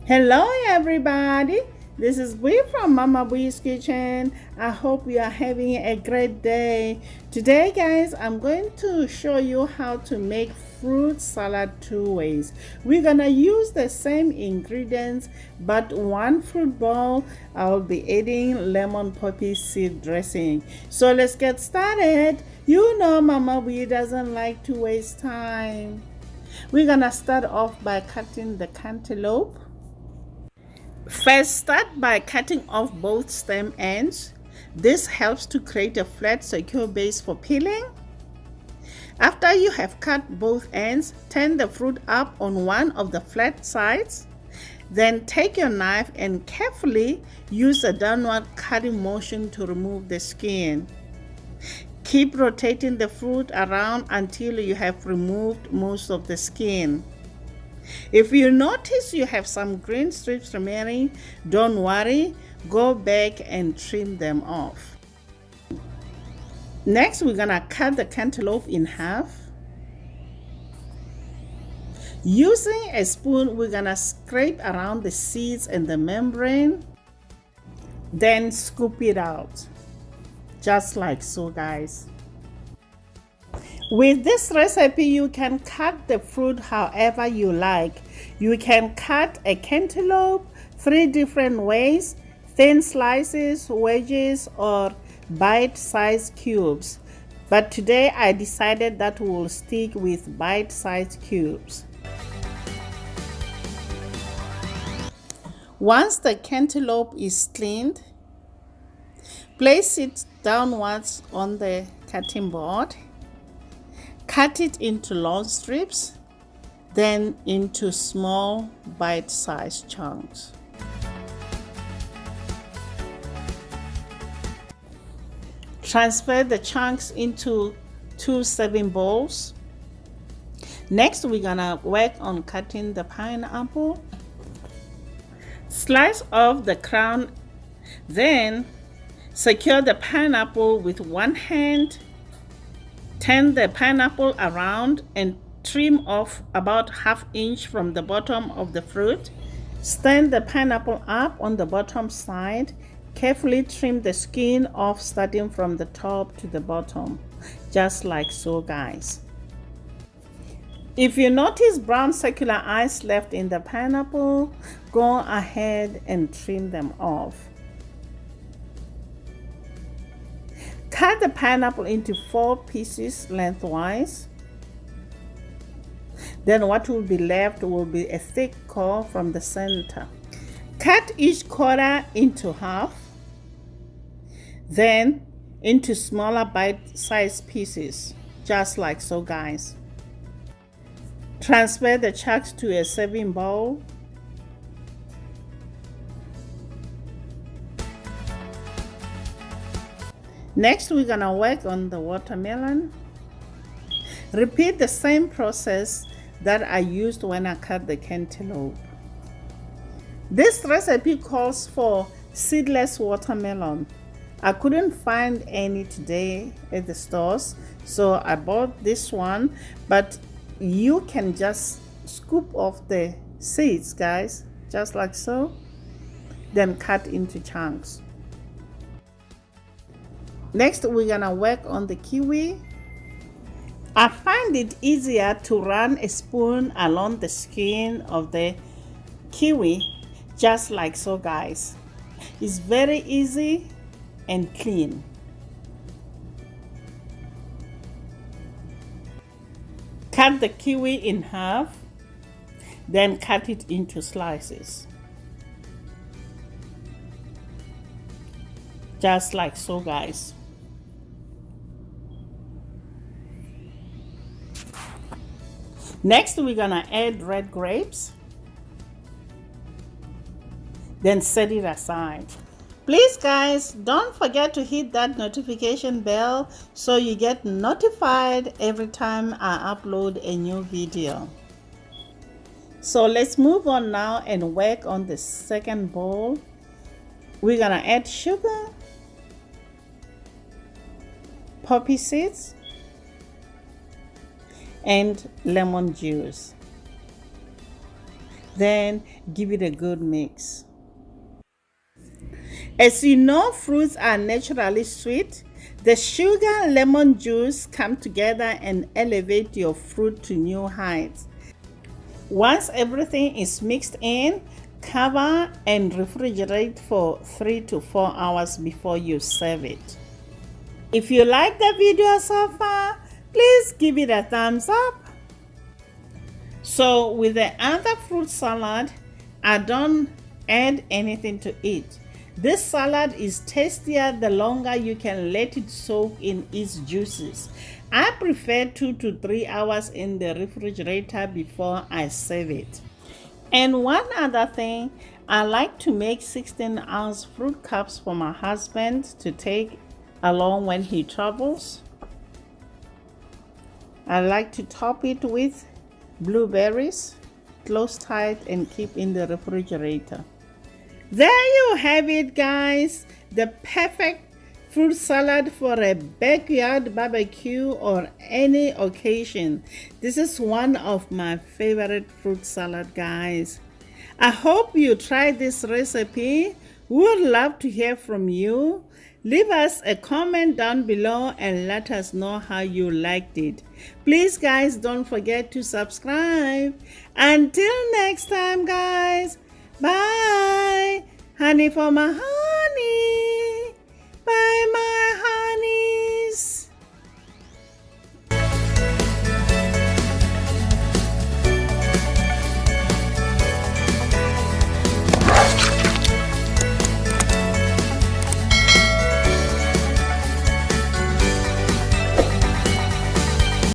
Hello everybody, this is Bee from Mama Bee's Kitchen. I hope you are having a great day. Today guys, I'm going to show you how to make fruit salad two ways. We're gonna use the same ingredients, but one fruit bowl I'll be adding lemon poppy seed dressing. So let's get started. You know Mama Bee doesn't like to waste time. We're gonna start off by cutting the cantaloupe. First, start by cutting off both stem ends. This helps to create a flat, secure base for peeling. After you have cut both ends, turn the fruit up on one of the flat sides. Then take your knife and carefully use a downward cutting motion to remove the skin. Keep rotating the fruit around until you have removed most of the skin. If you notice you have some green strips remaining, don't worry, go back and trim them off. Next, we're gonna cut the cantaloupe in half. Using a spoon, we're gonna scrape around the seeds and the membrane, then scoop it out, just like so, guys. With this recipe, you can cut the fruit however you like. You can cut a cantaloupe 3 different ways: thin slices, wedges, or bite-sized cubes. But today I decided that we'll stick with bite-sized cubes. Once the cantaloupe is cleaned, place it downwards on the cutting board. Cut it into long strips, then into small bite-sized chunks. Transfer the chunks into 2 serving bowls. Next, we're gonna work on cutting the pineapple. Slice off the crown, then secure the pineapple with one hand. Turn the pineapple around and trim off about 1/2 inch from the bottom of the fruit. Stand the pineapple up on the bottom side. Carefully trim the skin off starting from the top to the bottom, just like so, guys. If you notice brown circular eyes left in the pineapple, go ahead and trim them off. Cut the pineapple into 4 pieces lengthwise. Then what will be left will be a thick core from the center. Cut each quarter into half, then into smaller bite-sized pieces, just like so, guys. Transfer the chunks to a serving bowl. Next, we're gonna work on the watermelon. Repeat the same process that I used when I cut the cantaloupe. This recipe calls for seedless watermelon. I couldn't find any today at the stores, so I bought this one, but you can just scoop off the seeds, guys, just like so, then cut into chunks. Next, we're gonna work on the kiwi. I find it easier to run a spoon along the skin of the kiwi, just like so, guys. It's very easy and clean. Cut the kiwi in half, then cut it into slices, just like so, guys. Next, we're gonna add red grapes, then set it aside. Please guys, don't forget to hit that notification bell so you get notified every time I upload a new video. So let's move on now and work on the second bowl. We're gonna add sugar, poppy seeds, and lemon juice. Then give it a good mix. As you know, fruits are naturally sweet. The sugar, lemon juice come together and elevate your fruit to new heights. Once everything is mixed in, cover and refrigerate for 3 to 4 hours before you serve it. If you like the video so far, please give it a thumbs up. So with the other fruit salad, I don't add anything to it. This salad is tastier the longer you can let it soak in its juices. I prefer 2 to 3 hours in the refrigerator before I serve it. And one other thing, I like to make 16-ounce fruit cups for my husband to take along when he travels. I like to top it with blueberries, close tight and keep in the refrigerator. There you have it, guys, the perfect fruit salad for a backyard barbecue or any occasion. This is one of my favorite fruit salad, guys. I hope you try this recipe. We would love to hear from you. Leave us a comment down below and let us know how you liked it. Please, guys, don't forget to subscribe. Until next time, guys. Bye. Honey for my heart.